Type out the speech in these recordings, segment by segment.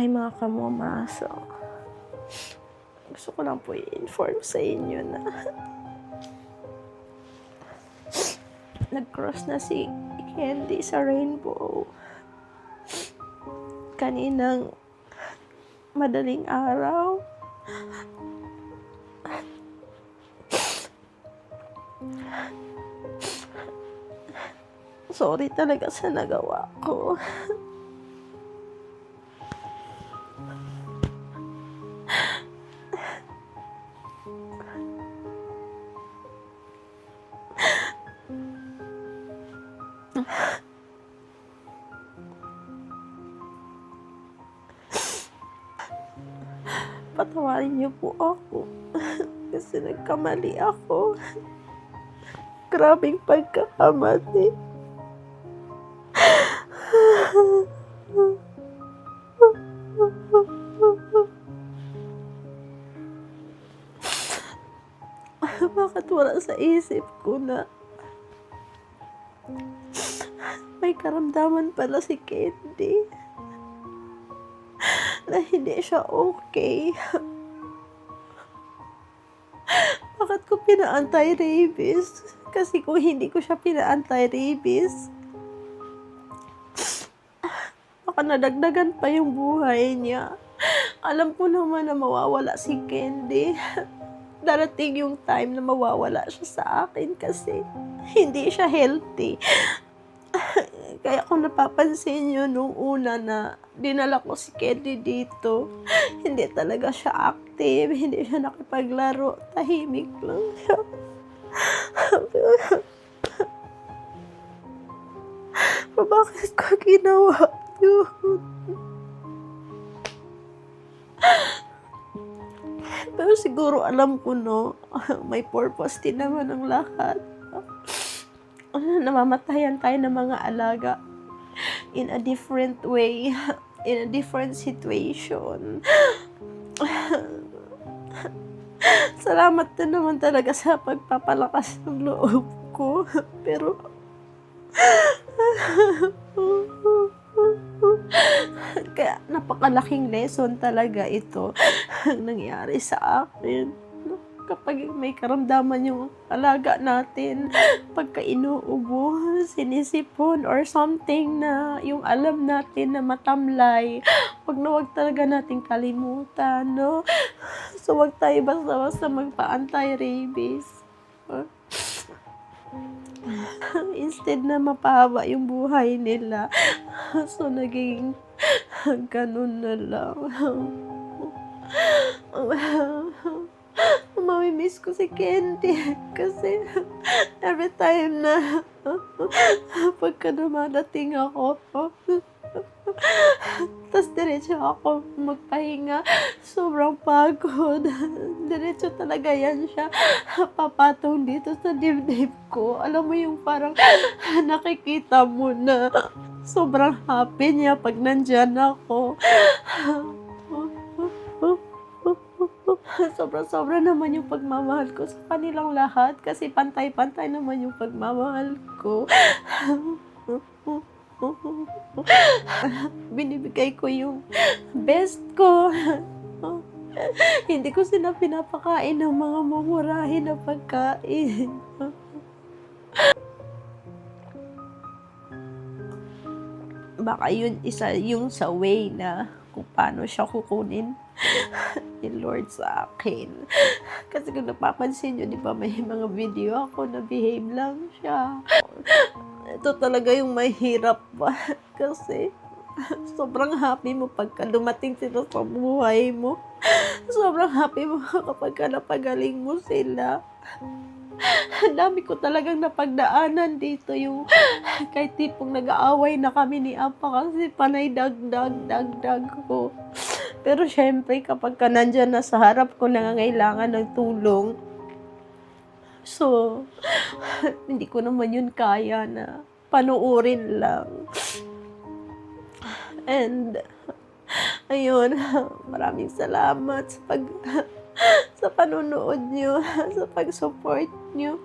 Hi mga kamamaso. Gusto ko lang po i-inform sa inyo na nag-cross na si Candy sa Rainbow. Kaninang madaling araw. Sorry talaga sa nagawa ko. Patawarin niyo po ako kasi nagkamali ako. Grabing pagkakamali. Bakit wala sa isip ko na may karamdaman pala si Candy na hindi siya okay? Bakit ko pina-anti-rabies? Kasi kung hindi ko siya pina-anti-rabies, baka nadagdagan pa yung buhay niya. Alam ko naman na mawawala si Candy. Darating yung time na mawawala siya sa akin kasi hindi siya healthy. Kaya kung napapansin nyo nung una na dinala ko si Candy dito, hindi talaga siya active, hindi siya nakipaglaro, tahimik lang siya. Bakit ko ginawa yun? Pero siguro alam ko, no, may purpose din naman ang lahat. Namamatayan tayo ng mga alaga in a different way, in a different situation. Salamat din naman talaga sa pagpapalakas ng loob ko. Pero kaya napakalaking lesson talaga ito ang nangyari sa akin. Kapag may karamdaman yung alaga natin, pagka inuubo, sinisipon, or something na yung alam natin na matamlay, wag talaga natin kalimutan, no? So, wag tayo basta-basta magpa-anti-rabies. Instead na mapahaba yung buhay nila, so naging ganun na lang. Mamimiss ko si Candy kasi every time na pagka dumadating ako, tas diretso ako magpahinga, sobrang pagod. Diretso talaga yan siya papatong dito sa dibdib ko. Alam mo yung parang nakikita mo na sobrang happy niya pag nandyan ako. Sobra-sobra naman yung pagmamahal ko sa kanilang lahat kasi pantay-pantay naman yung pagmamahal ko. Binibigay ko yung best ko. Hindi ko sila pinapakain ng mga mamurahin na pagkain. Baka yun isa yung sa way na kung paano siya kukunin ni Lord sa akin. Kasi kung napapansin nyo, di ba may mga video ako na behave lang siya. Ito talaga yung mahirap pa. Kasi sobrang happy mo pagka dumating sila sa buhay mo. Sobrang happy mo kapag napagaling mo sila. Ang dami ko talagang napagdaanan dito, yung kahit tipong nag-aaway na kami ni Apa kasi panay dagdag ko. Pero syempre kapag ka nandyan na sa harap ko, nangangailangan ng tulong, so hindi ko naman yun kaya na panuurin lang. And ayun, maraming salamat sa panunood nyo, sa pag-support nyo.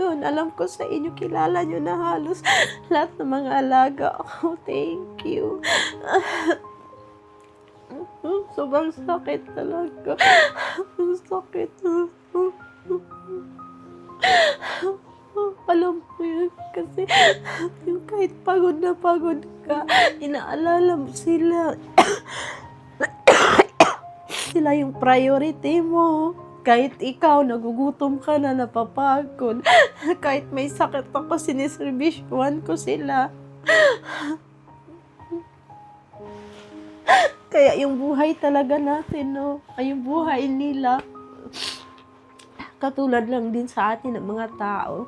Doon, alam ko sa inyo, kilala nyo na halos lahat ng mga alaga ko. Thank you. Sobrang sakit talaga. Ang sakit. Alam mo yun, kasi yung kahit pagod na pagod ka, inaalala mo sila. Sila yung priority mo. Kahit ikaw, nagugutom ka na, napapagod. Kahit may sakit ako, siniservisyohan ko sila. Kaya yung buhay talaga natin, no? Ay, yung buhay nila, katulad lang din sa atin ng mga tao.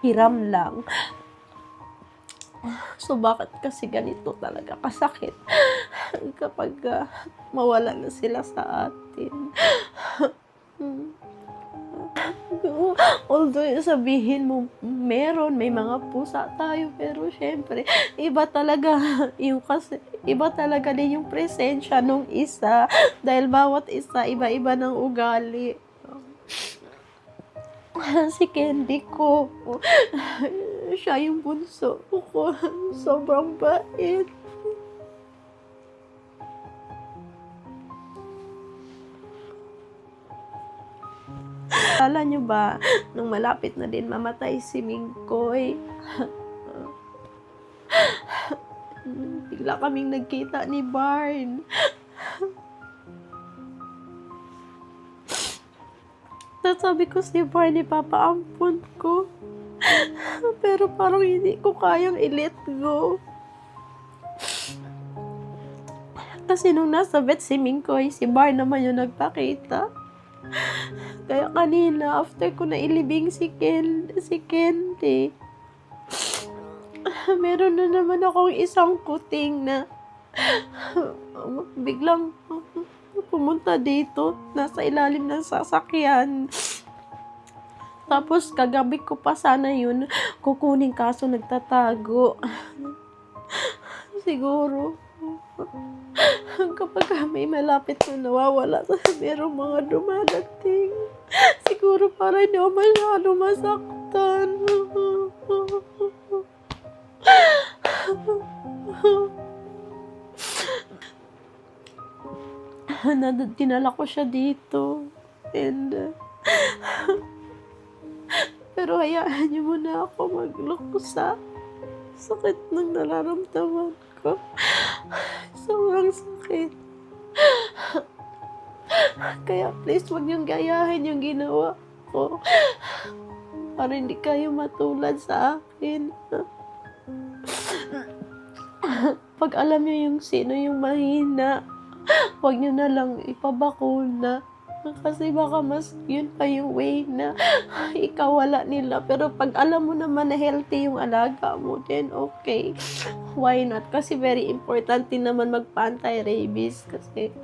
Hiram lang. So, bakit kasi ganito talaga kasakit kapag mawala na sila sa atin? Although sabihin mo, may mga pusa tayo, pero syempre, iba talaga din yung presensya nung isa, dahil bawat isa, iba-iba ng ugali. Si Candy ko, siya yung bunso ko, sobrang bait. Akala nyo ba, nung malapit na din mamatay si Mingkoy, bigla kaming nagkita ni Barn. Sabi ko si Barn, ipapaampun ko. Pero parang hindi ko kayang i-let go. Kasi nung nasa vet si Mingkoy, si Barn naman yung nagpakita. Kaya kanina, after ko na ilibing si Candy, meron na naman akong isang kuting na biglang pumunta dito, nasa ilalim ng sasakyan. Tapos kagabi ko pa sana yun kukunin, kaso nagtatago. Siguro kapag may malapit na nawawala, merong mga dumadating. Siguro para hindi ako masyado masaktan. Dinala ko siya dito. And pero hayaan niyo muna ako magluksa. Sakit ng nararamdaman ko. Sobrang sakit. Kaya please, huwag niyong gayahin yung ginawa ko. Para hindi kayo matulad sa akin. Pag alam niyo yung sino yung mahina, huwag niyo na lang ipabakuna. Kasi baka mas yun pa yung way na ikawala nila. Pero pag alam mo naman na healthy yung alaga mo, then okay. Why not? Kasi very important din naman magpa-anti-rabies. Kasi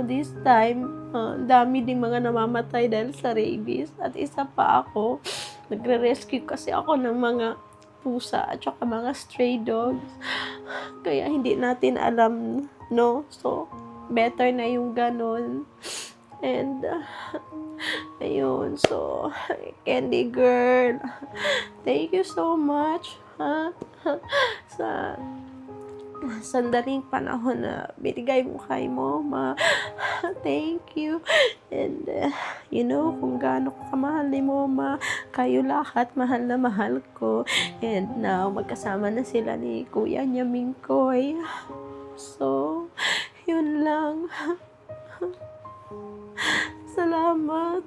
this time, dami ding mga namamatay dahil sa rabies. At isa pa ako, nagre-rescue kasi ako ng mga pusa at saka mga stray dogs. Kaya hindi natin alam, no? So, better na yung ganon. And, ayun, so, Candy girl, thank you so much, sa sandaling panahon na binigay mo kay Mama. Thank you. And, kung gaano ko kamahal ni Mama, kayo lahat, mahal na mahal ko. And now, magkasama na sila ni Kuya niya Mingkoy. So, yun lang. Salamat.